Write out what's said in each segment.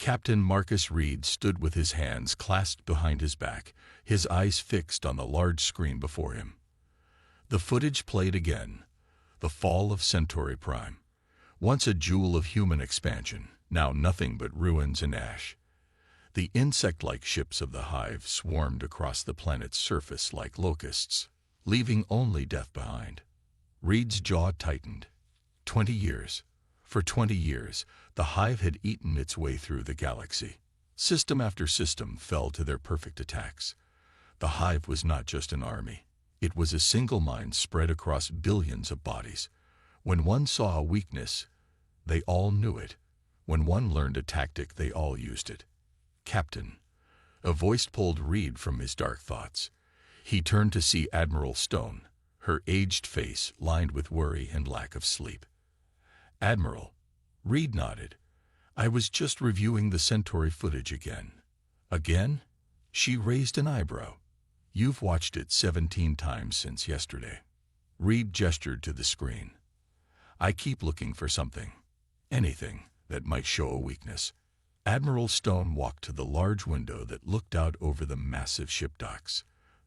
Captain Marcus Reed stood with his hands clasped behind his back, his eyes fixed on the large screen before him. The footage played again. The fall of Centauri Prime. Once a jewel of human expansion, now nothing but ruins and ash. The insect-like ships of the Hive swarmed across the planet's surface like locusts, leaving only death behind. Reed's jaw tightened. 20 years. For 20 years, the Hive had eaten its way through the galaxy. System after system fell to their perfect attacks. The Hive was not just an army. It was a single mind spread across billions of bodies. When one saw a weakness, they all knew it. When one learned a tactic, they all used it. Captain. A voice pulled Reed from his dark thoughts. He turned to see Admiral Stone, her aged face lined with worry and lack of sleep. Admiral. Reed nodded. I was just reviewing the Centauri footage again. Again? She raised an eyebrow. You've watched it 17 times since yesterday. Reed gestured to the screen. I keep looking for something. Anything that might show a weakness. Admiral Stone walked to the large window that looked out over the massive ship docks.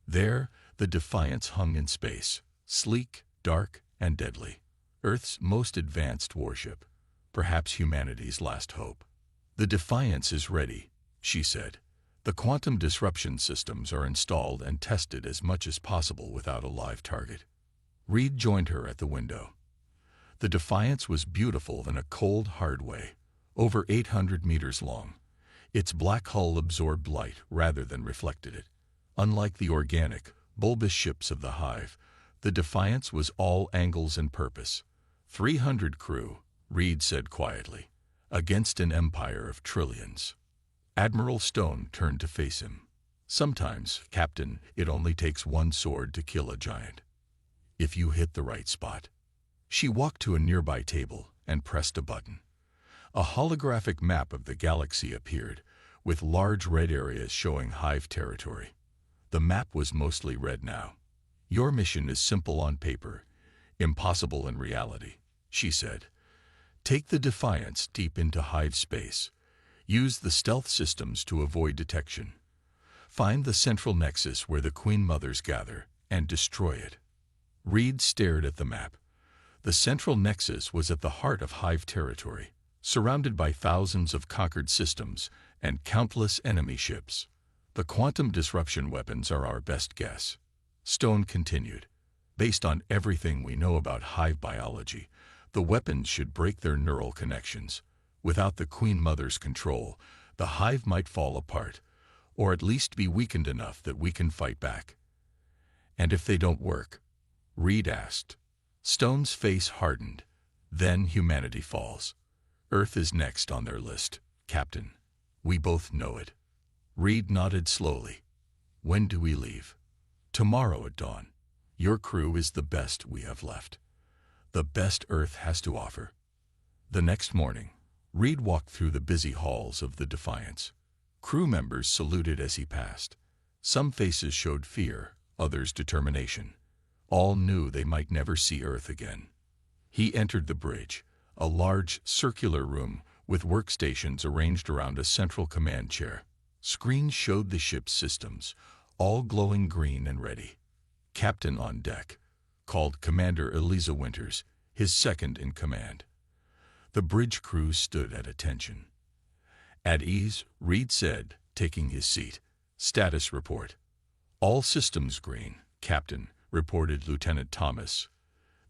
There, the Defiance hung in space, sleek, dark, and deadly. Earth's most advanced warship, perhaps humanity's last hope. The Defiance is ready, she said. The quantum disruption systems are installed and tested as much as possible without a live target. Reed joined her at the window. The Defiance was beautiful in a cold, hard way, over 800 meters long. Its black hull absorbed light rather than reflected it. Unlike the organic, bulbous ships of the Hive, the Defiance was all angles and purpose. 300 crew, Reed said quietly, against an empire of trillions. Admiral Stone turned to face him. Sometimes, Captain, it only takes one sword to kill a giant. If you hit the right spot. She walked to a nearby table and pressed a button. A holographic map of the galaxy appeared, with large red areas showing Hive territory. The map was mostly red now. Your mission is simple on paper, impossible in reality, she said. Take the Defiance deep into Hive space. Use the stealth systems to avoid detection. Find the central nexus where the Queen Mothers gather and destroy it. Reed stared at the map. The central nexus was at the heart of Hive territory, surrounded by thousands of conquered systems and countless enemy ships. The quantum disruption weapons are our best guess. Stone continued. Based on everything we know about Hive biology, the weapons should break their neural connections. Without the Queen Mother's control, the Hive might fall apart, or at least be weakened enough that we can fight back. And if they don't work? Reed asked. Stone's face hardened. Then humanity falls. Earth is next on their list, Captain. We both know it. Reed nodded slowly. When do we leave? Tomorrow at dawn. Your crew is the best we have left. The best Earth has to offer. The next morning, Reed walked through the busy halls of the Defiance. Crew members saluted as he passed. Some faces showed fear, others determination. All knew they might never see Earth again. He entered the bridge, a large, circular room with workstations arranged around a central command chair. Screens showed the ship's systems, all glowing green and ready. Captain on deck, called Commander Eliza Winters, his second in command. The bridge crew stood at attention. At ease, Reed said, taking his seat. Status report. All systems green, Captain, reported Lieutenant Thomas,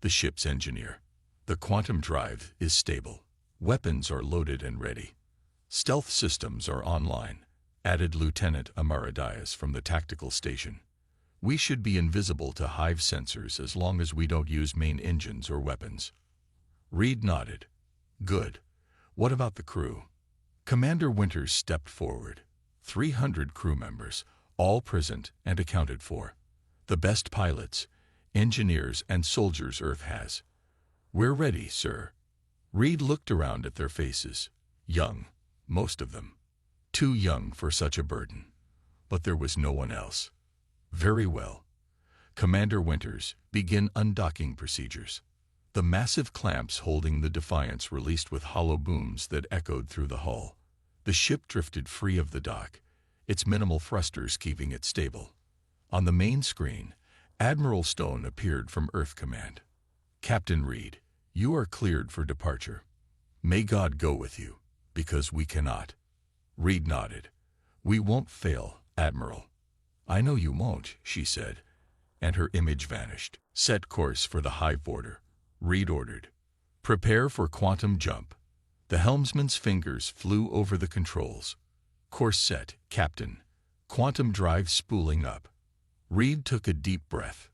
the ship's engineer. The quantum drive is stable. Weapons are loaded and ready. Stealth systems are online, added Lieutenant Amaradias from the tactical station. We should be invisible to Hive sensors as long as we don't use main engines or weapons. Reed nodded. Good. What about the crew? Commander Winters stepped forward. 300 crew members, all present and accounted for. The best pilots, engineers, and soldiers Earth has. We're ready, sir. Reed looked around at their faces. Young, most of them. Too young for such a burden. But there was no one else. Very well. Commander Winters, begin undocking procedures. The massive clamps holding the Defiance released with hollow booms that echoed through the hull. The ship drifted free of the dock, its minimal thrusters keeping it stable. On the main screen, Admiral Stone appeared from Earth Command. "Captain Reed, you are cleared for departure. May God go with you, because we cannot." Reed nodded. "We won't fail, Admiral." "I know you won't," she said, and her image vanished. "Set course for the hive border," Reed ordered. "Prepare for quantum jump." The helmsman's fingers flew over the controls. "Course set, Captain. Quantum drive spooling up." Reed took a deep breath.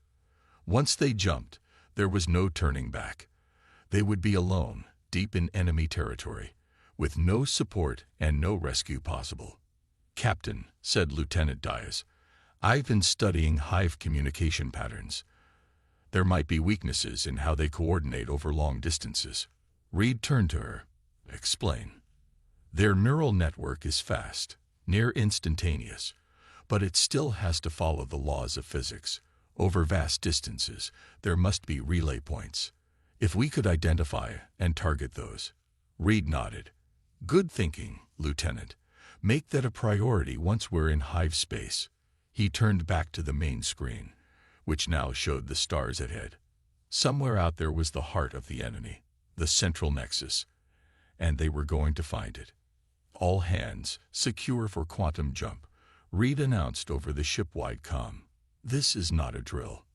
Once they jumped, there was no turning back. They would be alone, deep in enemy territory, with no support and no rescue possible. "Captain," said Lieutenant Dias, "I've been studying hive communication patterns. There might be weaknesses in how they coordinate over long distances." Reed turned to her. "Explain." "Their neural network is fast, near instantaneous, but it still has to follow the laws of physics. Over vast distances, there must be relay points. If we could identify and target those." Reed nodded. "Good thinking, Lieutenant. Make that a priority once we're in hive space." He turned back to the main screen, which now showed the stars ahead. Somewhere out there was the heart of the enemy, the central nexus, and they were going to find it. "All hands, secure for quantum jump," Reed announced over the ship-wide comm. This is not a drill.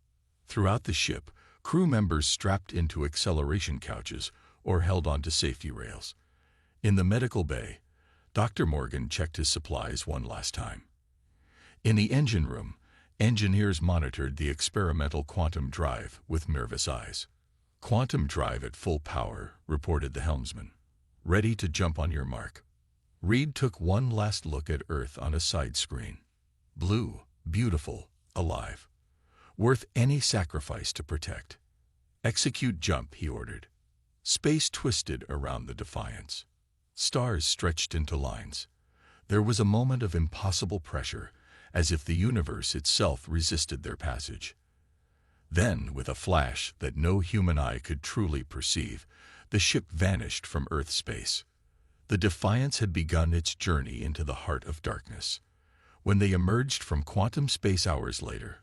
Throughout the ship, crew members strapped into acceleration couches or held onto safety rails. In the medical bay, Dr. Morgan checked his supplies one last time. In the engine room, engineers monitored the experimental quantum drive with nervous eyes. "Quantum drive at full power," reported the helmsman. "Ready to jump on your mark." Reed took one last look at Earth on a side screen. Blue, beautiful, alive. Worth any sacrifice to protect. "Execute jump," he ordered. Space twisted around the Defiance. Stars stretched into lines. There was a moment of impossible pressure, as if the universe itself resisted their passage. Then, with a flash that no human eye could truly perceive, the ship vanished from Earth space. The Defiance had begun its journey into the heart of darkness. When they emerged from quantum space hours later,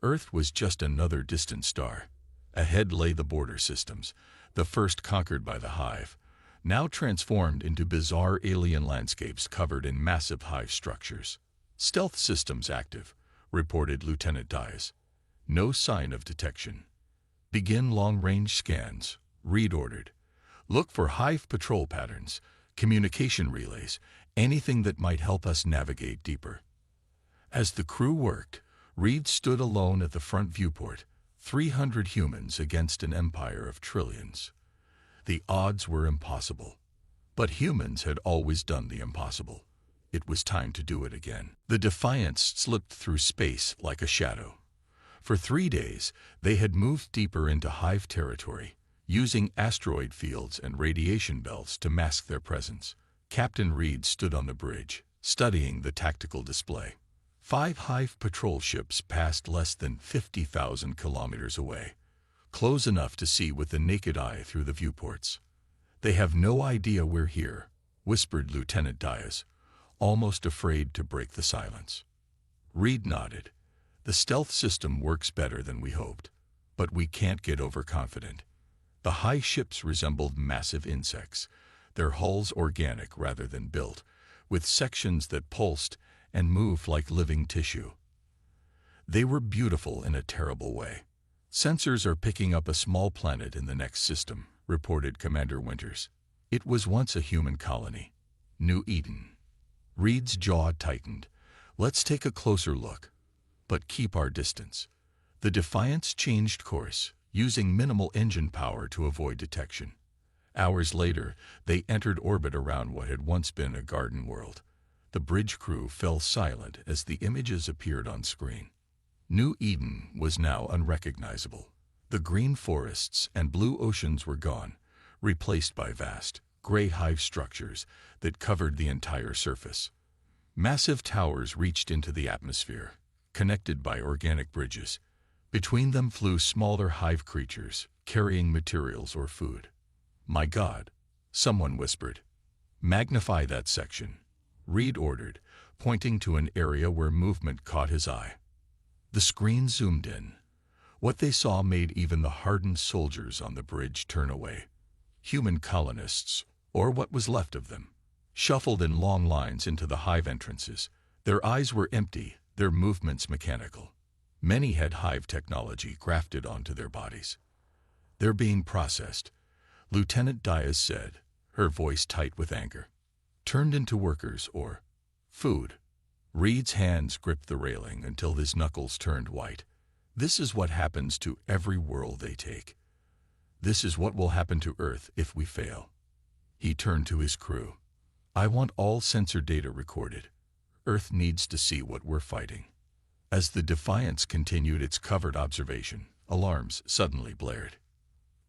Earth was just another distant star. Ahead lay the border systems, the first conquered by the hive, now transformed into bizarre alien landscapes covered in massive hive structures. "Stealth systems active," reported Lieutenant Dias. "No sign of detection." "Begin long-range scans," Reed ordered. "Look for hive patrol patterns, communication relays, anything that might help us navigate deeper." As the crew worked, Reed stood alone at the front viewport, 300 humans against an empire of trillions. The odds were impossible. But humans had always done the impossible. It was time to do it again. The Defiance slipped through space like a shadow. For 3 days, they had moved deeper into hive territory, using asteroid fields and radiation belts to mask their presence. Captain Reed stood on the bridge, studying the tactical display. 5 hive patrol ships passed less than 50,000 kilometers away, close enough to see with the naked eye through the viewports. "They have no idea we're here," whispered Lieutenant Dias, almost afraid to break the silence. Reed nodded. "The stealth system works better than we hoped, but we can't get overconfident." The high ships resembled massive insects, their hulls organic rather than built, with sections that pulsed and moved like living tissue. They were beautiful in a terrible way. "Sensors are picking up a small planet in the next system," reported Commander Winters. "It was once a human colony. New Eden." Reed's jaw tightened. "Let's take a closer look, but keep our distance." The Defiance changed course, using minimal engine power to avoid detection. Hours later, they entered orbit around what had once been a garden world. The bridge crew fell silent as the images appeared on screen. New Eden was now unrecognizable. The green forests and blue oceans were gone, replaced by vast, gray hive structures that covered the entire surface. Massive towers reached into the atmosphere, connected by organic bridges. Between them flew smaller hive creatures, carrying materials or food. "My God," someone whispered. "Magnify that section." Reed ordered, pointing to an area where movement caught his eye. The screen zoomed in. What they saw made even the hardened soldiers on the bridge turn away. Human colonists, or what was left of them, shuffled in long lines into the hive entrances. Their eyes were empty, their movements mechanical. Many had hive technology grafted onto their bodies. "They're being processed," Lieutenant Diaz said, her voice tight with anger. "Turned into workers or food." Reed's hands gripped the railing until his knuckles turned white. This is what happens to every world they take. This is what will happen to Earth if we fail. He turned to his crew. "I want all sensor data recorded. Earth needs to see what we're fighting." As the Defiance continued its covert observation, alarms suddenly blared.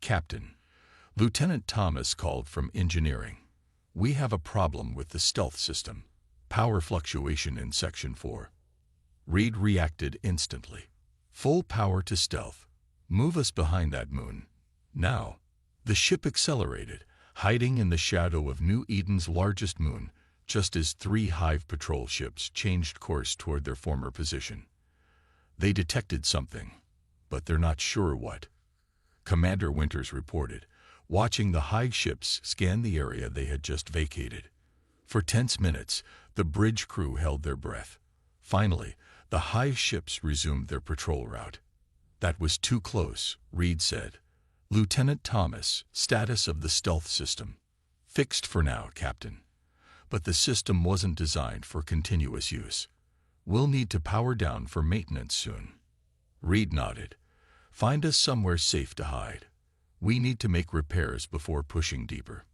"Captain," Lieutenant Thomas called from engineering. "We have a problem with the stealth system. Power fluctuation in Section 4. Reed reacted instantly. "Full power to stealth. Move us behind that moon. Now." The ship accelerated, hiding in the shadow of New Eden's largest moon, just as 3 Hive patrol ships changed course toward their former position. They detected something, but they're not sure what. Commander Winters reported, watching the Hive ships scan the area they had just vacated. For tense minutes, the bridge crew held their breath. Finally, the Hive ships resumed their patrol route. "That was too close," Reed said. "Lieutenant Thomas, status of the stealth system." "Fixed for now, Captain. But the system wasn't designed for continuous use. We'll need to power down for maintenance soon." Reed nodded. "Find us somewhere safe to hide. We need to make repairs before pushing deeper."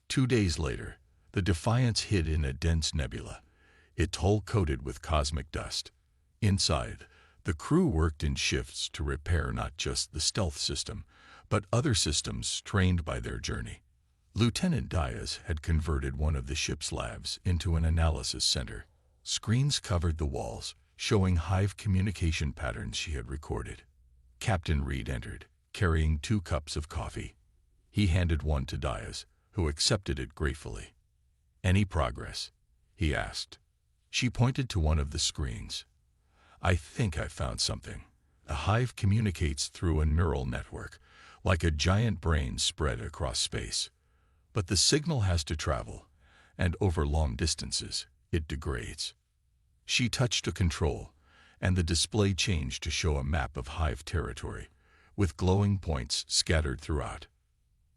2 days later, the Defiance hid in a dense nebula, its hull coated with cosmic dust. Inside, the crew worked in shifts to repair not just the stealth system, but other systems strained by their journey. Lieutenant Diaz had converted one of the ship's labs into an analysis center. Screens covered the walls, showing Hive communication patterns she had recorded. Captain Reed entered, carrying 2 cups of coffee. He handed one to Diaz, who accepted it gratefully. "Any progress?" he asked. She pointed to one of the screens. "I think I found something. A Hive communicates through a neural network, like a giant brain spread across space. But the signal has to travel, and over long distances, it degrades." She touched a control, and the display changed to show a map of Hive territory, with glowing points scattered throughout.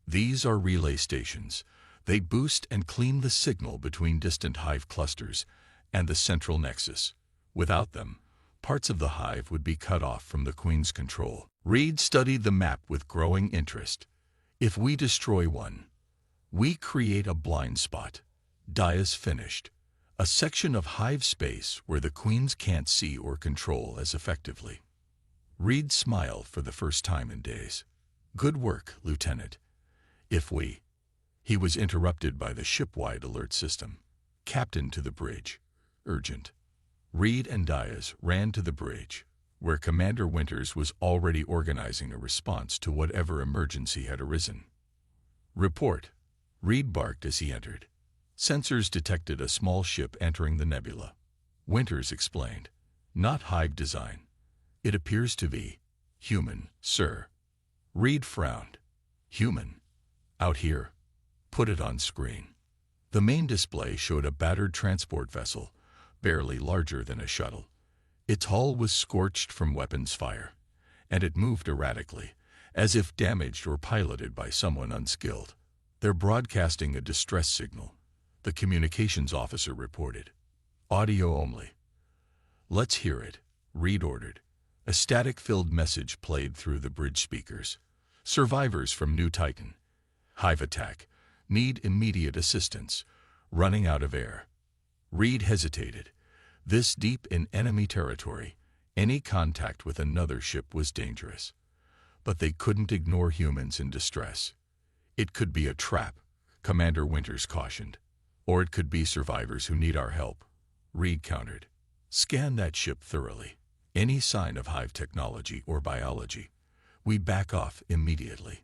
"These are relay stations. They boost and clean the signal between distant Hive clusters and the central nexus. Without them, parts of the Hive would be cut off from the Queen's control." Reed studied the map with growing interest. "If we destroy one, we create a blind spot." Diaz finished. "A section of Hive space where the Queens can't see or control as effectively." Reed smiled for the first time in days. "Good work, Lieutenant. If we—" He was interrupted by the ship-wide alert system. "Captain to the bridge. Urgent." Reed and Diaz ran to the bridge, where Commander Winters was already organizing a response to whatever emergency had arisen. "Report," Reed barked as he entered. Sensors detected a small ship entering the nebula. Winters explained, "Not Hive design. It appears to be human, sir." Reed frowned. "Human? Out here? Put it on screen." The main display showed a battered transport vessel, barely larger than a shuttle. Its hull was scorched from weapons fire, and it moved erratically, as if damaged or piloted by someone unskilled. "They're broadcasting a distress signal," the communications officer reported. "Audio only." "Let's hear it," Reed ordered. A static-filled message played through the bridge speakers. "Survivors from New Titan. Hive attack. Need immediate assistance. Running out of air." Reed hesitated. This deep in enemy territory, any contact with another ship was dangerous. But they couldn't ignore humans in distress. "It could be a trap," Commander Winters cautioned. "Or it could be survivors who need our help," Reed countered. "Scan that ship thoroughly. Any sign of Hive technology or biology, we back off immediately."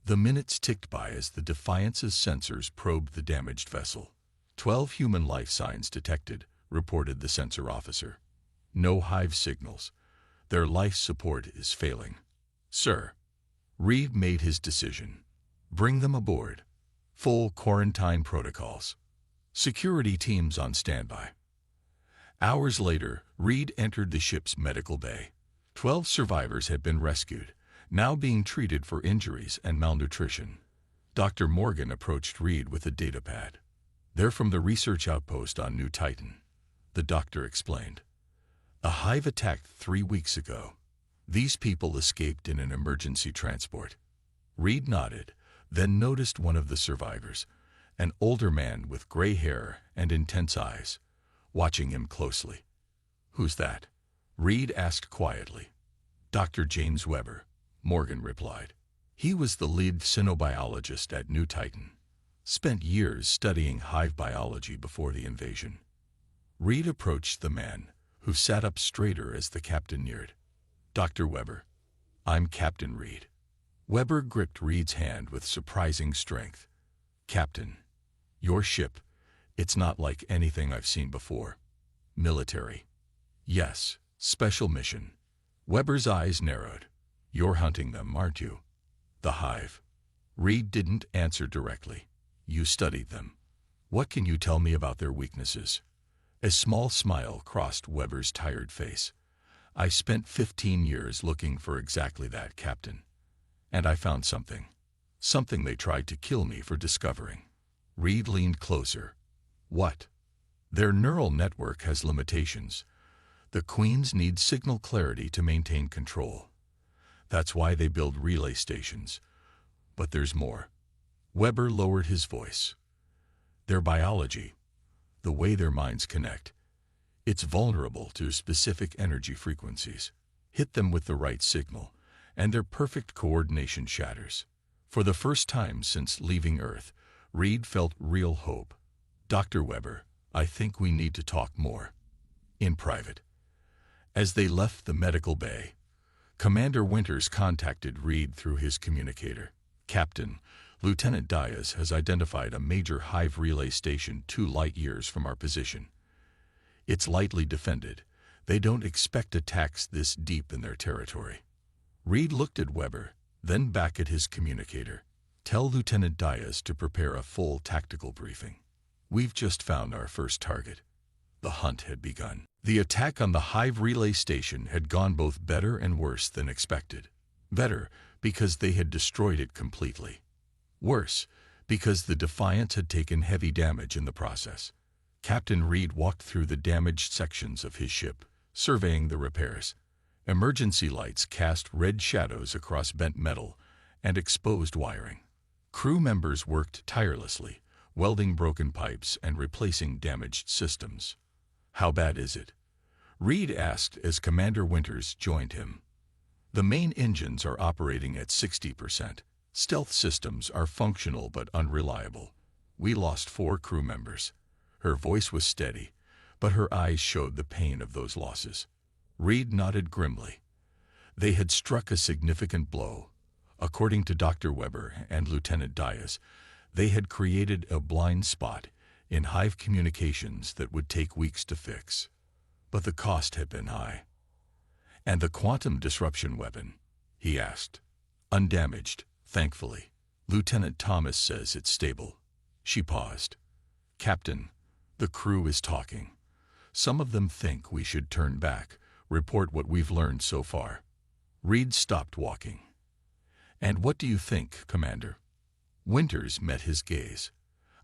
The minutes ticked by as the Defiance's sensors probed the damaged vessel. 12 human life signs detected, reported the sensor officer. No hive signals. Their life support is failing. Sir. Reed made his decision. Bring them aboard. Full quarantine protocols. Security teams on standby. Hours later, Reed entered the ship's medical bay. 12 survivors had been rescued, now being treated for injuries and malnutrition. Dr. Morgan approached Reed with a data pad. They're from the research outpost on New Titan, the doctor explained. A hive attacked 3 weeks ago. These people escaped in an emergency transport. Reed nodded, then noticed one of the survivors, an older man with gray hair and intense eyes, watching him closely. Who's that? Reed asked quietly. Dr. James Weber, Morgan replied. He was the lead cynobiologist at New Titan. Spent years studying hive biology before the invasion. Reed approached the man, who sat up straighter as the captain neared. Dr. Weber. I'm Captain Reed. Weber gripped Reed's hand with surprising strength. Captain, your ship, it's not like anything I've seen before. Military. Yes, special mission. Weber's eyes narrowed. You're hunting them, aren't you? The hive. Reed didn't answer directly. You studied them. What can you tell me about their weaknesses? A small smile crossed Weber's tired face. I spent 15 years looking for exactly that, Captain. And I found something. Something they tried to kill me for discovering. Reed leaned closer. What? Their neural network has limitations. The Queens need signal clarity to maintain control. That's why they build relay stations. But there's more. Weber lowered his voice. Their biology, the way their minds connect, it's vulnerable to specific energy frequencies. Hit them with the right signal, and their perfect coordination shatters. For the first time since leaving Earth, Reed felt real hope. Dr. Weber, I think we need to talk more. In private. As they left the medical bay, Commander Winters contacted Reed through his communicator. Captain, Lieutenant Diaz has identified a major hive relay station 2 light years from our position. It's lightly defended. They don't expect attacks this deep in their territory. Reed looked at Weber, then back at his communicator. Tell Lieutenant Diaz to prepare a full tactical briefing. We've just found our first target. The hunt had begun. The attack on the hive relay station had gone both better and worse than expected. Better, because they had destroyed it completely. Worse, because the Defiance had taken heavy damage in the process. Captain Reed walked through the damaged sections of his ship, surveying the repairs. Emergency lights cast red shadows across bent metal and exposed wiring. Crew members worked tirelessly, welding broken pipes and replacing damaged systems. How bad is it? Reed asked as Commander Winters joined him. The main engines are operating at 60%. Stealth systems are functional but unreliable. We lost 4 crew members. Her voice was steady, but her eyes showed the pain of those losses. Reed nodded grimly. They had struck a significant blow. According to Dr. Weber and Lieutenant Diaz, they had created a blind spot in hive communications that would take weeks to fix. But the cost had been high. And the quantum disruption weapon? He asked. Undamaged, thankfully. Lieutenant Thomas says it's stable. She paused. Captain, the crew is talking. Some of them think we should turn back, report what we've learned so far. Reed stopped walking. And what do you think, Commander? Winters met his gaze.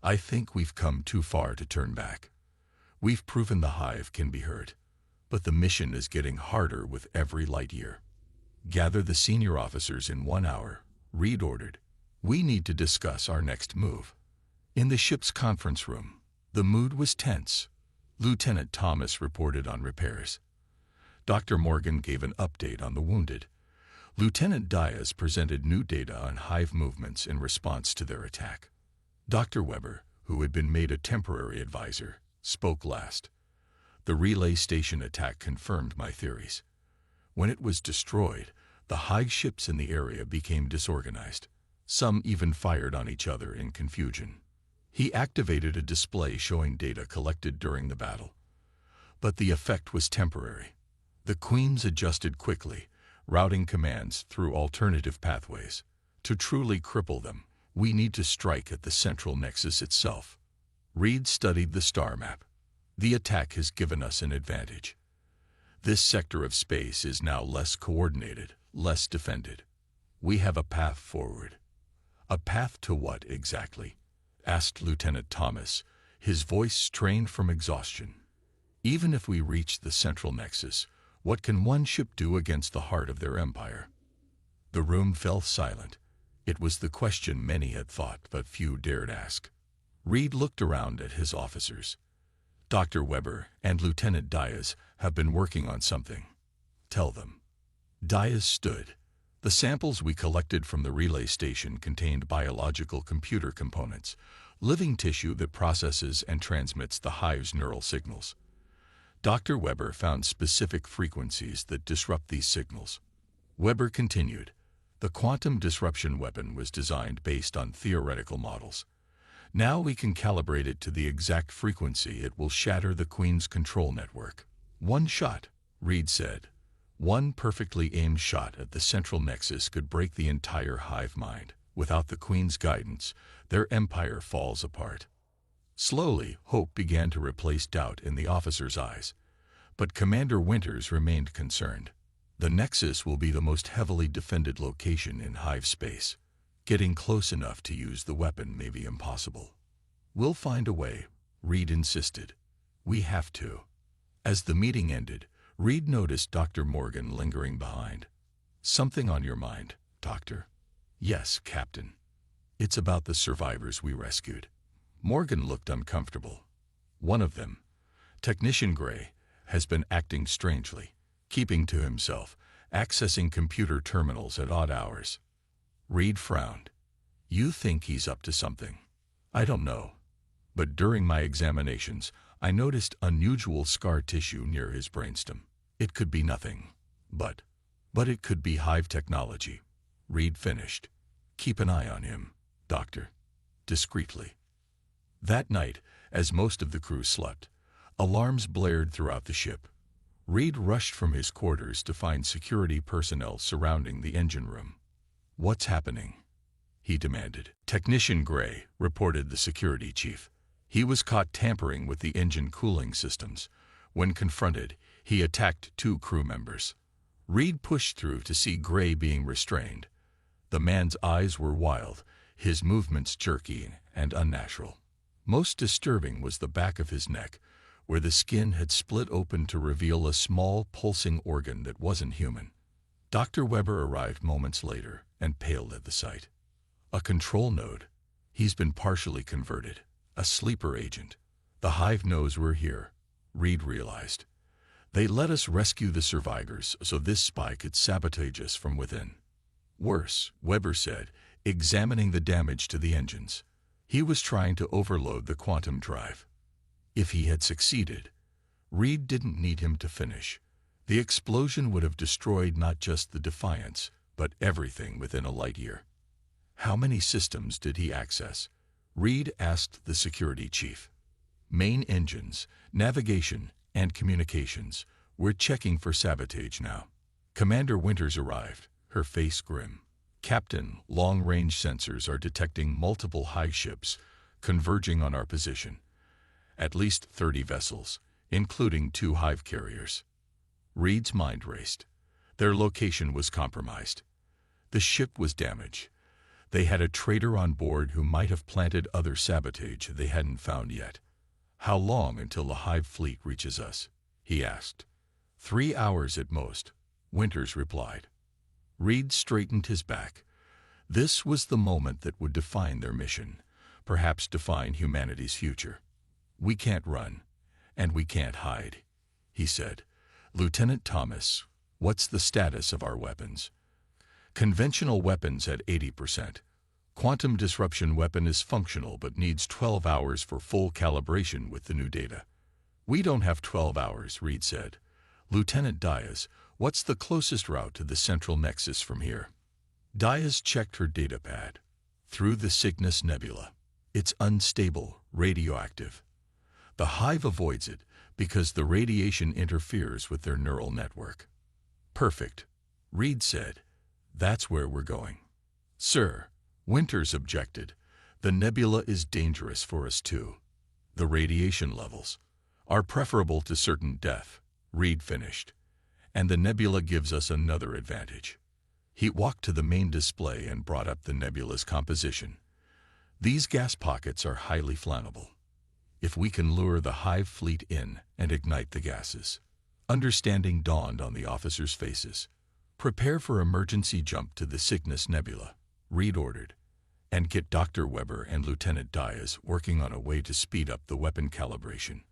I think we've come too far to turn back. We've proven the hive can be hurt, but the mission is getting harder with every light year. Gather the senior officers in 1 hour, Reed ordered. We need to discuss our next move. In the ship's conference room, the mood was tense. Lieutenant Thomas reported on repairs. Dr. Morgan gave an update on the wounded. Lieutenant Diaz presented new data on hive movements in response to their attack. Dr. Weber, who had been made a temporary advisor, spoke last. The relay station attack confirmed my theories. When it was destroyed, the hive ships in the area became disorganized. Some even fired on each other in confusion. He activated a display showing data collected during the battle. But the effect was temporary. The Queens adjusted quickly, routing commands through alternative pathways. To truly cripple them, we need to strike at the central nexus itself. Reed studied the star map. The attack has given us an advantage. This sector of space is now less coordinated, less defended. We have a path forward. A path to what exactly? Asked Lieutenant Thomas, his voice strained from exhaustion. Even if we reach the central nexus, what can one ship do against the heart of their empire? The room fell silent. It was the question many had thought, but few dared ask. Reed looked around at his officers. Dr. Weber and Lieutenant Diaz have been working on something. Tell them. Diaz stood. The samples we collected from the relay station contained biological computer components, living tissue that processes and transmits the hive's neural signals. Dr. Weber found specific frequencies that disrupt these signals. Weber continued. The quantum disruption weapon was designed based on theoretical models. Now we can calibrate it to the exact frequency it will shatter the Queen's control network. One shot, Reed said. One perfectly aimed shot at the central nexus could break the entire hive mind. Without the Queen's guidance, their empire falls apart. Slowly, hope began to replace doubt in the officers' eyes. But Commander Winters remained concerned. The nexus will be the most heavily defended location in hive space. Getting close enough to use the weapon may be impossible. We'll find a way, Reed insisted. We have to. As the meeting ended, Reed noticed Dr. Morgan lingering behind. Something on your mind, Doctor? Yes, Captain. It's about the survivors we rescued. Morgan looked uncomfortable. One of them, Technician Gray, has been acting strangely, keeping to himself, accessing computer terminals at odd hours. Reed frowned. You think he's up to something? I don't know. But during my examinations, I noticed unusual scar tissue near his brainstem. It could be nothing. But it could be hive technology. Reed finished. Keep an eye on him, Doctor. Discreetly. That night, as most of the crew slept, alarms blared throughout the ship. Reed rushed from his quarters to find security personnel surrounding the engine room. What's happening? He demanded. Technician Gray, reported the security chief. He was caught tampering with the engine cooling systems. When confronted, he attacked 2 crew members. Reed pushed through to see Gray being restrained. The man's eyes were wild, his movements jerky and unnatural. Most disturbing was the back of his neck, where the skin had split open to reveal a small, pulsing organ that wasn't human. Dr. Weber arrived moments later and paled at the sight. A control node. He's been partially converted. A sleeper agent. The hive knows we're here, Reed realized. They let us rescue the survivors so this spy could sabotage us from within. Worse, Weber said, examining the damage to the engines. He was trying to overload the quantum drive. If he had succeeded, Reed didn't need him to finish. The explosion would have destroyed not just the Defiance, but everything within a light year. How many systems did he access? Reed asked the security chief. Main engines, navigation, and communications. We're checking for sabotage now. Commander Winters arrived, her face grim. Captain, long-range sensors are detecting multiple hive ships converging on our position. At least 30 vessels, including 2 hive carriers. Reed's mind raced. Their location was compromised. The ship was damaged. They had a traitor on board who might have planted other sabotage they hadn't found yet. How long until the hive fleet reaches us? He asked. 3 hours at most, Winters replied. Reed straightened his back. This was the moment that would define their mission, perhaps define humanity's future. We can't run, and we can't hide, he said. Lieutenant Thomas, what's the status of our weapons? Conventional weapons at 80%. Quantum disruption weapon is functional but needs 12 hours for full calibration with the new data. We don't have 12 hours, Reed said. Lieutenant Diaz, what's the closest route to the central nexus from here? Diaz checked her datapad. Through the Signis Nebula. It's unstable, radioactive. The hive avoids it because the radiation interferes with their neural network. Perfect, Reed said. That's where we're going. Sir, Winters objected. The nebula is dangerous for us too. The radiation levels are preferable to certain death, Reed finished. And the nebula gives us another advantage. He walked to the main display and brought up the nebula's composition. These gas pockets are highly flammable. If we can lure the hive fleet in and ignite the gases. Understanding dawned on the officers' faces. Prepare for emergency jump to the Signis Nebula, Reed ordered, and get Dr. Weber and Lieutenant Diaz working on a way to speed up the weapon calibration.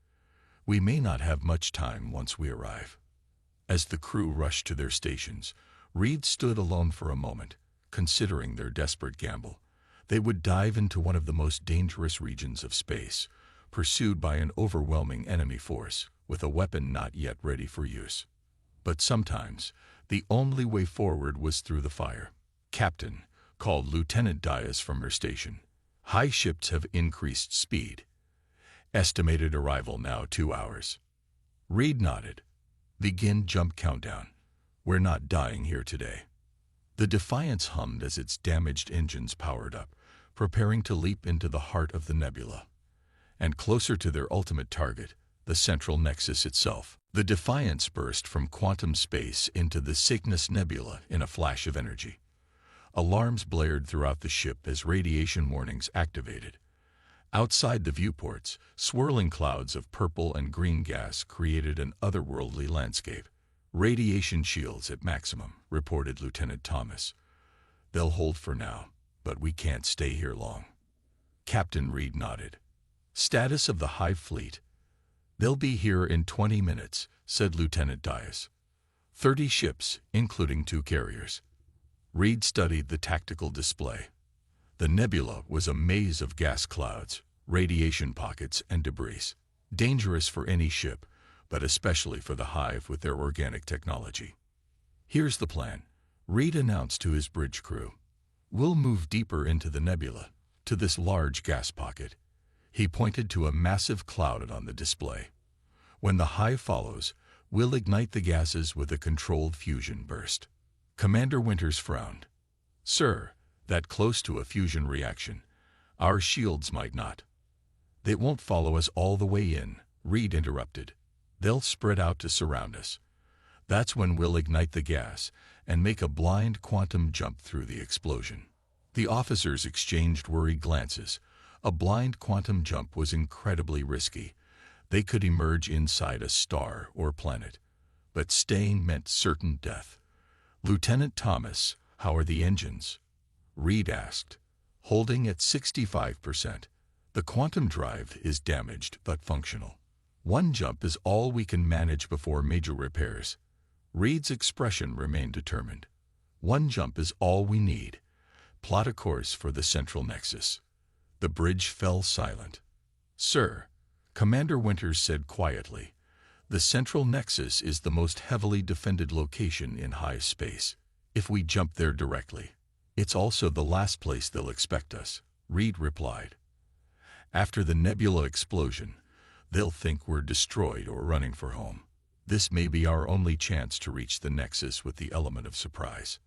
We may not have much time once we arrive. As the crew rushed to their stations, Reed stood alone for a moment, considering their desperate gamble. They would dive into one of the most dangerous regions of space, pursued by an overwhelming enemy force, with a weapon not yet ready for use. But sometimes, the only way forward was through the fire. Captain, called Lieutenant Diaz from her station. High ships have increased speed. Estimated arrival now 2 hours. Reed nodded. Begin jump countdown. We're not dying here today. The Defiance hummed as its damaged engines powered up, preparing to leap into the heart of the nebula. And closer to their ultimate target, the central nexus itself. The Defiance burst from quantum space into the Signis Nebula in a flash of energy. Alarms blared throughout the ship as radiation warnings activated. Outside the viewports, swirling clouds of purple and green gas created an otherworldly landscape. Radiation shields at maximum, reported Lieutenant Thomas. They'll hold for now, but we can't stay here long. Captain Reed nodded. Status of the Hive Fleet. They'll be here in 20 minutes, said Lieutenant Diaz. 30 ships, including 2 carriers. Reed studied the tactical display. The nebula was a maze of gas clouds, radiation pockets, and debris. Dangerous for any ship, but especially for the Hive with their organic technology. Here's the plan, Reed announced to his bridge crew. We'll move deeper into the nebula, to this large gas pocket. He pointed to a massive cloud on the display. When the Hive follows, we'll ignite the gases with a controlled fusion burst. Commander Winters frowned. Sir, that close to a fusion reaction. Our shields might not. They won't follow us all the way in, Reed interrupted. They'll spread out to surround us. That's when we'll ignite the gas and make a blind quantum jump through the explosion. The officers exchanged worried glances. A blind quantum jump was incredibly risky. They could emerge inside a star or planet, but staying meant certain death. Lieutenant Thomas, how are the engines? Reed asked. Holding at 65%. The quantum drive is damaged but functional. 1 jump is all we can manage before major repairs. Reed's expression remained determined. 1 jump is all we need. Plot a course for the central nexus. The bridge fell silent. Sir, Commander Winters said quietly, the central nexus is the most heavily defended location in high space. If we jump there directly, it's also the last place they'll expect us, Reed replied. After the nebula explosion, they'll think we're destroyed or running for home. This may be our only chance to reach the nexus with the element of surprise.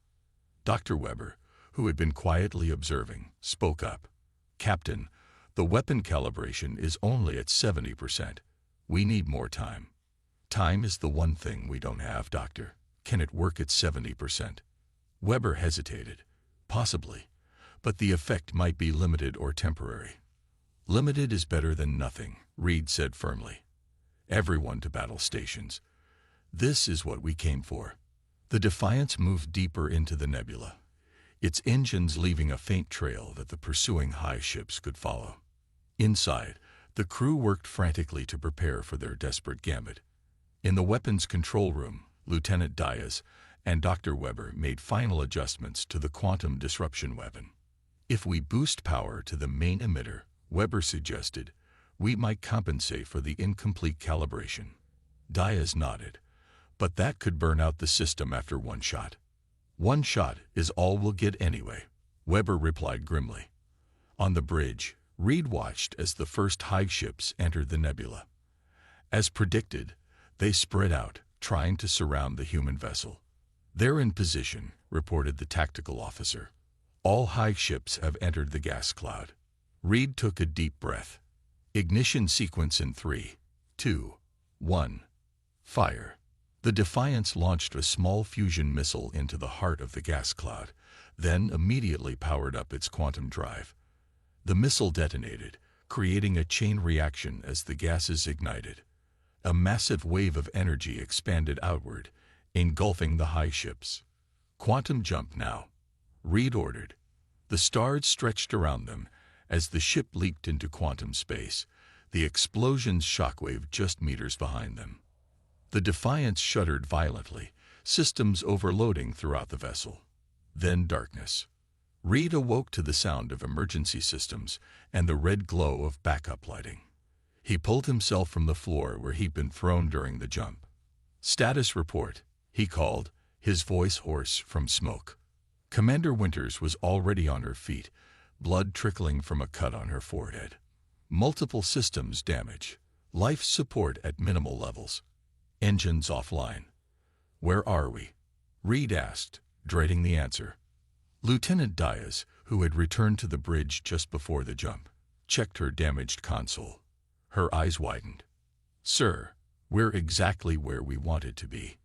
Dr. Weber, who had been quietly observing, spoke up. Captain, the weapon calibration is only at 70%. We need more time. Time is the one thing we don't have, Doctor. Can it work at 70%? Weber hesitated. Possibly, but the effect might be limited or temporary. Limited is better than nothing, Reed said firmly. Everyone to battle stations. This is what we came for. The Defiance moved deeper into the nebula, its engines leaving a faint trail that the pursuing Hive ships could follow. Inside, the crew worked frantically to prepare for their desperate gambit. In the weapons control room, Lieutenant Diaz and Dr. Weber made final adjustments to the quantum disruption weapon. If we boost power to the main emitter, Weber suggested, we might compensate for the incomplete calibration. Diaz nodded, but that could burn out the system after 1 shot. 1 shot is all we'll get anyway, Weber replied grimly. On the bridge, Reed watched as the first Hive ships entered the nebula. As predicted, they spread out, trying to surround the human vessel. "They're in position," reported the tactical officer. "All Hive ships have entered the gas cloud." Reed took a deep breath. "Ignition sequence in 3, 2, 1. Fire." The Defiance launched a small fusion missile into the heart of the gas cloud, then immediately powered up its quantum drive. The missile detonated, creating a chain reaction as the gases ignited. A massive wave of energy expanded outward, engulfing the Hive ships. "Quantum jump now," Reed ordered. The stars stretched around them as the ship leaped into quantum space, the explosion's shockwave just meters behind them. The Defiance shuddered violently, systems overloading throughout the vessel. Then darkness. Reed awoke to the sound of emergency systems and the red glow of backup lighting. He pulled himself from the floor where he'd been thrown during the jump. "Status report," he called, his voice hoarse from smoke. Commander Winters was already on her feet, blood trickling from a cut on her forehead. "Multiple systems damage. Life support at minimal levels. Engines offline." "Where are we?" Reed asked, dreading the answer. Lieutenant Diaz, who had returned to the bridge just before the jump, checked her damaged console. Her eyes widened. "Sir, we're exactly where we wanted to be."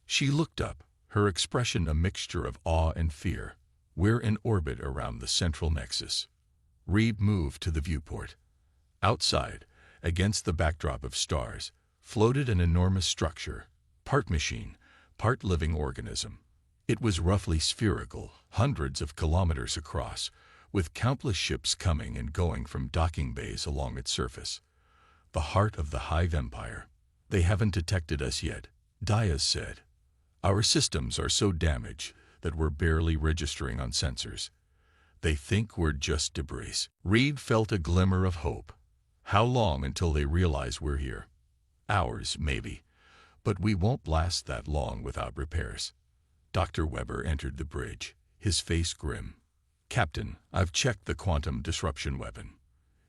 She looked up, her expression a mixture of awe and fear. "We're in orbit around the central nexus." Reed moved to the viewport. Outside, against the backdrop of stars, floated an enormous structure, part machine, part living organism. It was roughly spherical, hundreds of kilometers across, with countless ships coming and going from docking bays along its surface. "The heart of the Hive Empire. They haven't detected us yet," Diaz said. "Our systems are so damaged that we're barely registering on sensors. They think we're just debris." Reed felt a glimmer of hope. "How long until they realize we're here?" "Hours, maybe. But we won't last that long without repairs." Dr. Weber entered the bridge, his face grim. "Captain, I've checked the quantum disruption weapon.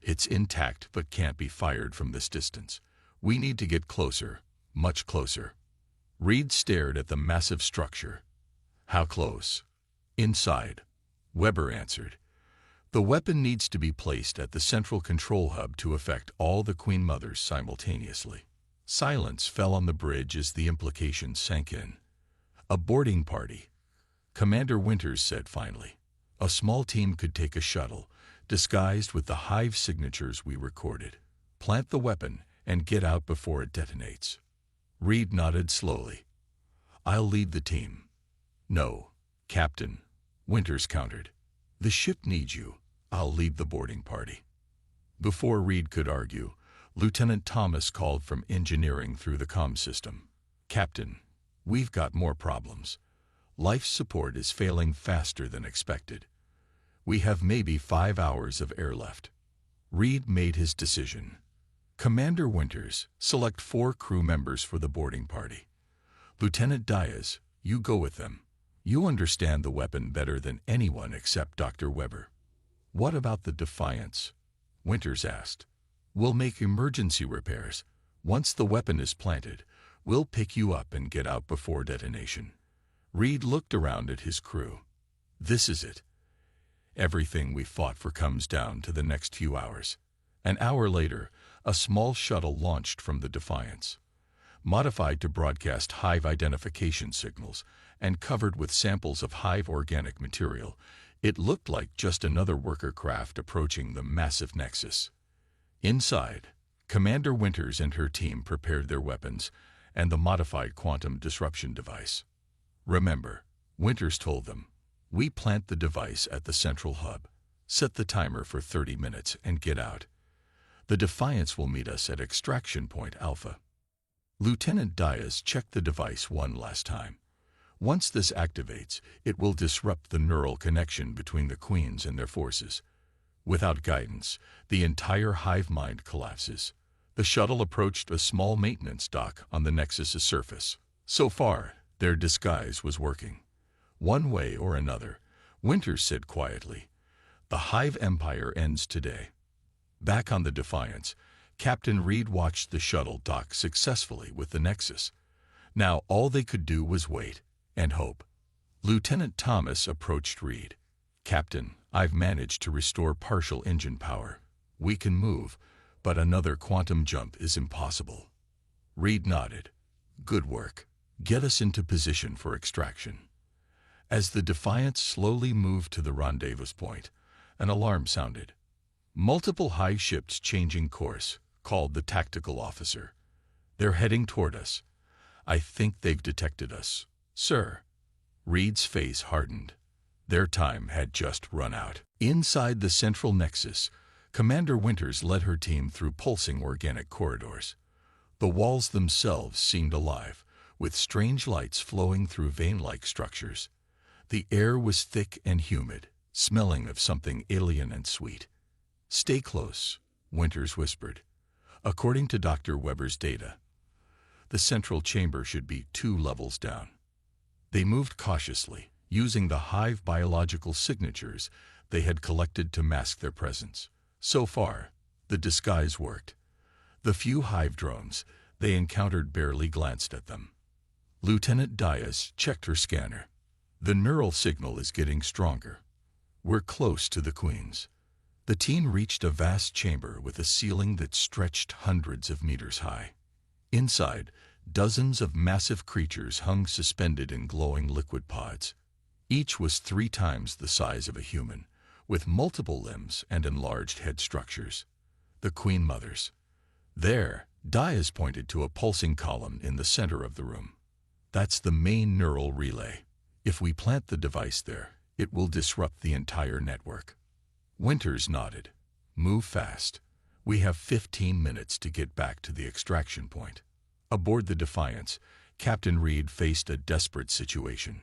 It's intact but can't be fired from this distance. We need to get closer, much closer." Reed stared at the massive structure. "How close?" "Inside," Weber answered. "The weapon needs to be placed at the central control hub to affect all the Queen Mothers simultaneously." Silence fell on the bridge as the implications sank in. "A boarding party," Commander Winters said finally. "A small team could take a shuttle, disguised with the Hive signatures we recorded, plant the weapon, and get out before it detonates." Reed nodded slowly. "I'll lead the team." "No, Captain," Winters countered. "The ship needs you. I'll lead the boarding party." Before Reed could argue, Lieutenant Thomas called from engineering through the comm system. "Captain, we've got more problems. Life support is failing faster than expected. We have maybe 5 hours of air left." Reed made his decision. "Commander Winters, select 4 crew members for the boarding party. Lieutenant Diaz, you go with them. You understand the weapon better than anyone except Dr. Weber." "What about the Defiance?" Winters asked. "We'll make emergency repairs. Once the weapon is planted, we'll pick you up and get out before detonation." Reed looked around at his crew. "This is it. Everything we fought for comes down to the next few hours." An hour later, a small shuttle launched from the Defiance. Modified to broadcast Hive identification signals and covered with samples of Hive organic material, it looked like just another worker craft approaching the massive nexus. Inside, Commander Winters and her team prepared their weapons and the modified quantum disruption device. "Remember," Winters told them, "we plant the device at the central hub, set the timer for 30 minutes, and get out. The Defiance will meet us at extraction point Alpha." Lieutenant Diaz checked the device one last time. Once this activates, it will disrupt the neural connection between the Queens and their forces. Without guidance, the entire hive mind collapses. The shuttle approached a small maintenance dock on the Nexus's surface. So far, their disguise was working. "One way or another," Winters said quietly, "the Hive Empire ends today." Back on the Defiance, Captain Reed watched the shuttle dock successfully with the Nexus. Now all they could do was wait and hope. Lieutenant Thomas approached Reed. "Captain, I've managed to restore partial engine power. We can move, but another quantum jump is impossible." Reed nodded. "Good work. Get us into position for extraction." As the Defiance slowly moved to the rendezvous point, an alarm sounded. "Multiple high ships changing course," called the tactical officer. "They're heading toward us. I think they've detected us, sir." Reed's face hardened. Their time had just run out. Inside the central nexus, Commander Winters led her team through pulsing organic corridors. The walls themselves seemed alive, with strange lights flowing through vein-like structures. The air was thick and humid, smelling of something alien and sweet. "Stay close," Winters whispered. "According to Dr. Weber's data, the central chamber should be 2 levels down." They moved cautiously, using the hive biological signatures they had collected to mask their presence. So far, the disguise worked. The few hive drones they encountered barely glanced at them. Lieutenant Diaz checked her scanner. "The neural signal is getting stronger. We're close to the Queens." The team reached a vast chamber with a ceiling that stretched hundreds of meters high. Inside, dozens of massive creatures hung suspended in glowing liquid pods. Each was 3 times the size of a human, with multiple limbs and enlarged head structures. The Queen Mothers. There, Diaz pointed to a pulsing column in the center of the room. "That's the main neural relay. If we plant the device there, it will disrupt the entire network." Winters nodded. "Move fast. We have 15 minutes to get back to the extraction point." Aboard the Defiance, Captain Reed faced a desperate situation.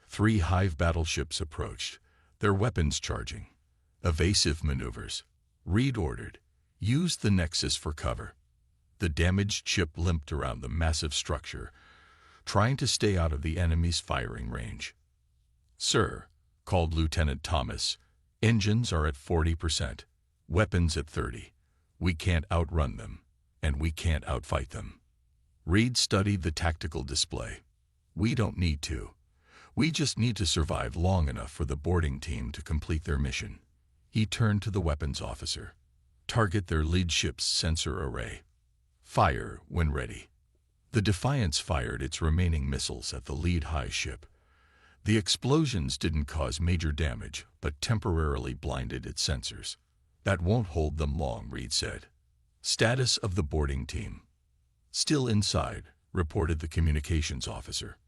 3 hive battleships approached, their weapons charging. "Evasive maneuvers," Reed ordered. "Use the Nexus for cover." The damaged ship limped around the massive structure, trying to stay out of the enemy's firing range. "Sir," called Lieutenant Thomas, "engines are at 40%, weapons at 30%. We can't outrun them, and we can't outfight them." Reed studied the tactical display. "We don't need to. We just need to survive long enough for the boarding team to complete their mission." He turned to the weapons officer. "Target their lead ship's sensor array. Fire when ready." The Defiance fired its remaining missiles at the lead high ship. The explosions didn't cause major damage, but temporarily blinded its sensors. "That won't hold them long," Reed said. "Status of the boarding team." "Still inside," reported the communications officer.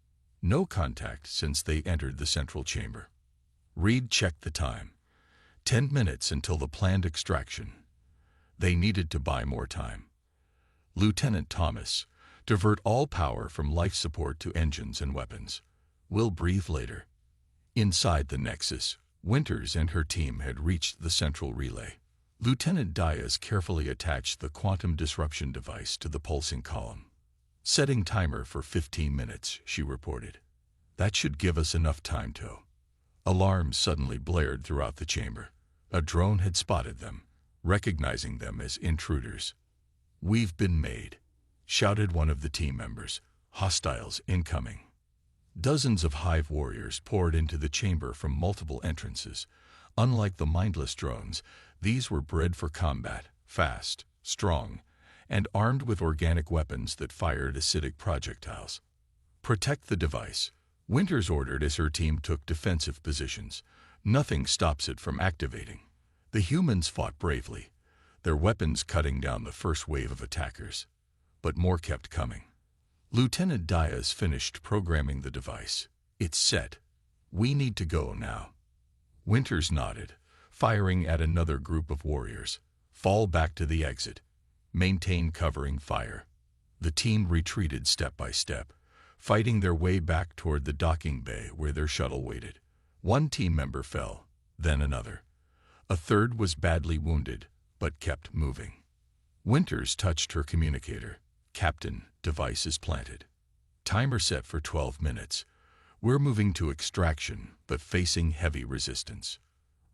"No contact since they entered the central chamber." Reed checked the time. 10 minutes until the planned extraction. They needed to buy more time. "Lieutenant Thomas, divert all power from life support to engines and weapons. We'll breathe later." Inside the Nexus, Winters and her team had reached the central relay. Lieutenant Diaz carefully attached the quantum disruption device to the pulsing column. "Setting timer for 15 minutes, she reported. "That should give us enough time to." Alarms suddenly blared throughout the chamber. A drone had spotted them, recognizing them as intruders. "We've been made," shouted one of the team members. "Hostiles incoming." Dozens of hive warriors poured into the chamber from multiple entrances. Unlike the mindless drones, these were bred for combat, fast, strong, and armed with organic weapons that fired acidic projectiles. "Protect the device," Winters ordered as her team took defensive positions. "Nothing stops it from activating." The humans fought bravely, their weapons cutting down the first wave of attackers. But more kept coming. Lieutenant Diaz finished programming the device. "It's set. We need to go now." Winters nodded, firing at another group of warriors. "Fall back to the exit. Maintain covering fire." The team retreated step by step, fighting their way back toward the docking bay where their shuttle waited. One team member fell, then another. A third was badly wounded, but kept moving. Winters touched her communicator. "Captain, device is planted. Timer set for 12 minutes. We're moving to extraction, but facing heavy resistance."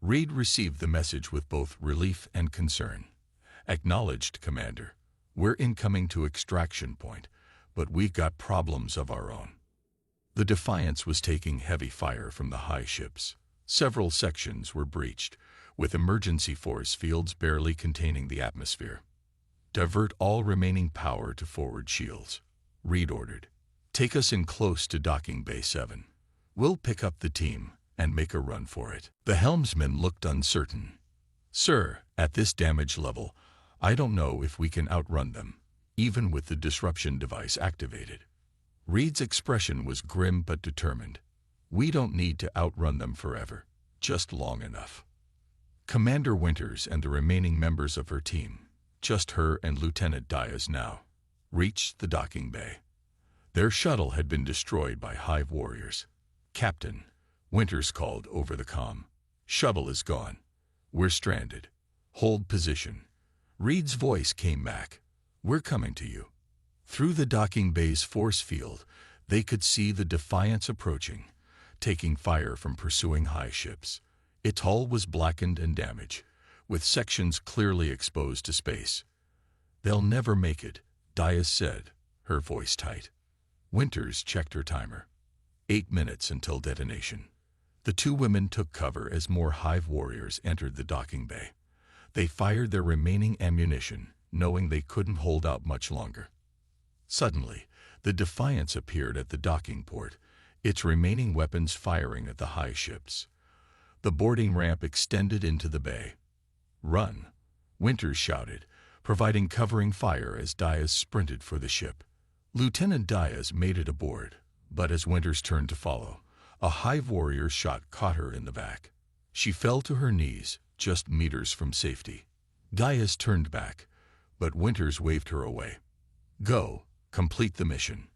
Reed received the message with both relief and concern. Acknowledged, Commander. We're incoming to extraction point, but we've got problems of our own. The Defiance was taking heavy fire from the Hive ships. Several sections were breached, with emergency force fields barely containing the atmosphere. Divert all remaining power to forward shields. Reed ordered. Take us in close to Docking Bay 7. We'll pick up the team and make a run for it. The helmsman looked uncertain. Sir, at this damage level, I don't know if we can outrun them, even with the disruption device activated. Reed's expression was grim but determined. We don't need to outrun them forever, just long enough. Commander Winters and the remaining members of her team, just her and Lieutenant Diaz now, reached the docking bay. Their shuttle had been destroyed by Hive warriors. Captain, Winters called over the comm. Shuttle is gone. We're stranded. Hold position. Reed's voice came back. We're coming to you. Through the docking bay's force field, they could see the Defiance approaching, taking fire from pursuing Hive ships. Its hull was blackened and damaged, with sections clearly exposed to space. They'll never make it, Diaz said, her voice tight. Winters checked her timer. 8 minutes until detonation. The two women took cover as more Hive warriors entered the docking bay. They fired their remaining ammunition, knowing they couldn't hold out much longer. Suddenly, the Defiance appeared at the docking port, its remaining weapons firing at the Hive ships. The boarding ramp extended into the bay. Run, Winters shouted, providing covering fire as Diaz sprinted for the ship. Lieutenant Diaz made it aboard, but as Winters turned to follow, a Hive warrior shot caught her in the back. She fell to her knees, just meters from safety. Diaz turned back, but Winters waved her away. Go, complete the mission.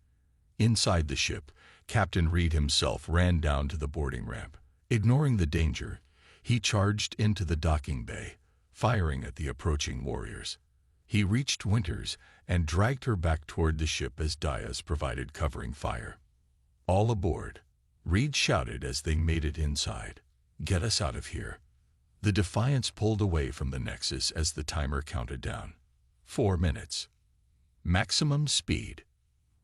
Inside the ship, Captain Reed himself ran down to the boarding ramp. Ignoring the danger, he charged into the docking bay, firing at the approaching warriors. He reached Winters and dragged her back toward the ship as Diaz provided covering fire. All aboard, Reed shouted as they made it inside. Get us out of here. The Defiance pulled away from the nexus as the timer counted down. 4 minutes. Maximum speed,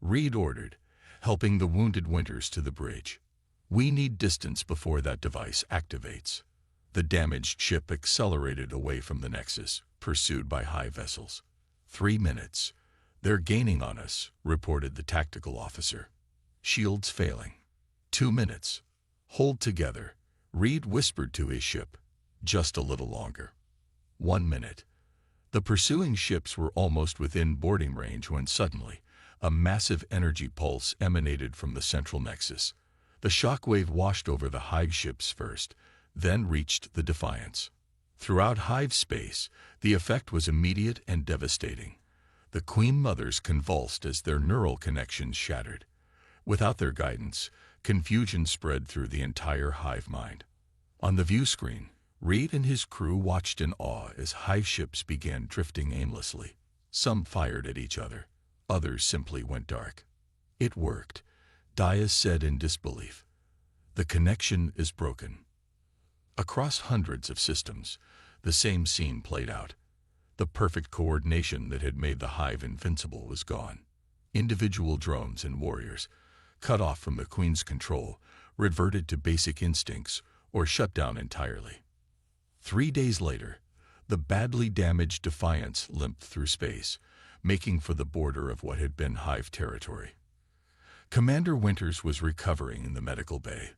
Reed ordered, helping the wounded Winters to the bridge. We need distance before that device activates. The damaged ship accelerated away from the nexus, pursued by Hive vessels. 3 minutes. They're gaining on us, reported the tactical officer. Shields failing. 2 minutes. Hold together, Reed whispered to his ship. Just a little longer. 1 minute. The pursuing ships were almost within boarding range when suddenly, a massive energy pulse emanated from the central nexus. The shockwave washed over the Hive ships first, then reached the Defiance. Throughout Hive space, the effect was immediate and devastating. The Queen Mothers convulsed as their neural connections shattered. Without their guidance, confusion spread through the entire Hive mind. On the view screen, Reed and his crew watched in awe as Hive ships began drifting aimlessly. Some fired at each other, others simply went dark. It worked, Diaz said in disbelief. The connection is broken. Across hundreds of systems, the same scene played out. The perfect coordination that had made the Hive invincible was gone. Individual drones and warriors, cut off from the Queen's control, reverted to basic instincts or shut down entirely. 3 days later, the badly damaged Defiance limped through space, making for the border of what had been Hive territory. Commander Winters was recovering in the medical bay,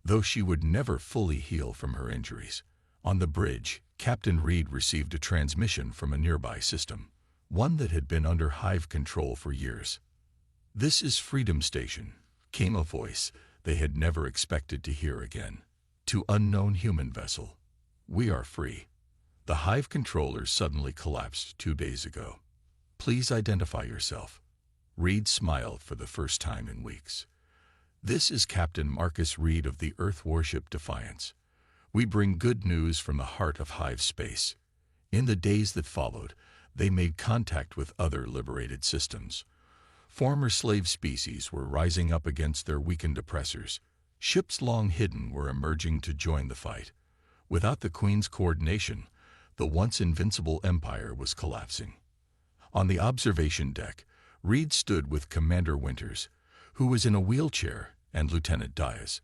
though she would never fully heal from her injuries. On the bridge, Captain Reed received a transmission from a nearby system, one that had been under Hive control for years. "This is Freedom Station," came a voice they had never expected to hear again. "To unknown human vessel. We are free. The Hive controllers suddenly collapsed 2 days ago. Please identify yourself." Reed smiled for the first time in weeks. "This is Captain Marcus Reed of the Earth Warship Defiance. We bring good news from the heart of Hive space." In the days that followed, they made contact with other liberated systems. Former slave species were rising up against their weakened oppressors. Ships long hidden were emerging to join the fight. Without the Queen's coordination, The once invincible empire was collapsing. On the observation deck, Reed stood with Commander Winters, who was in a wheelchair, and Lieutenant Diaz.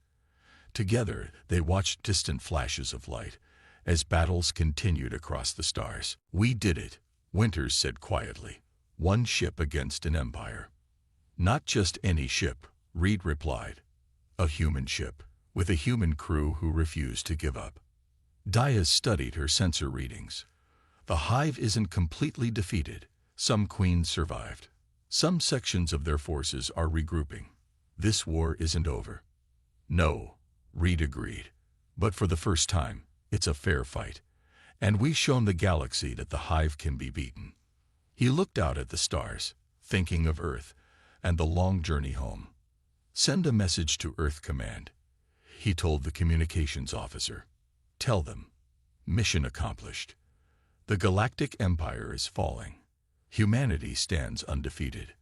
Together, they watched distant flashes of light as battles continued across the stars. "We did it," Winters said quietly. "One ship against an empire." "Not just any ship," Reed replied. "A human ship, with a human crew who refused to give up." Diaz studied her sensor readings. "The Hive isn't completely defeated. Some queens survived. Some sections of their forces are regrouping. This war isn't over." "No," Reed agreed. "But for the first time, it's a fair fight. And we've shown the galaxy that the Hive can be beaten." He looked out at the stars, thinking of Earth and the long journey home. "Send a message to Earth Command," he told the communications officer. "Tell them, mission accomplished. The Galactic Empire is falling. Humanity stands undefeated."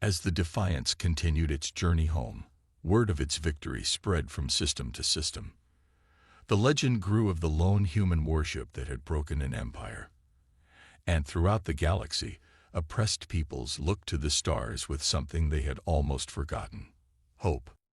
As the Defiance continued its journey home, word of its victory spread from system to system. The legend grew of the lone human warship that had broken an empire. And throughout the galaxy, oppressed peoples looked to the stars with something they had almost forgotten: hope.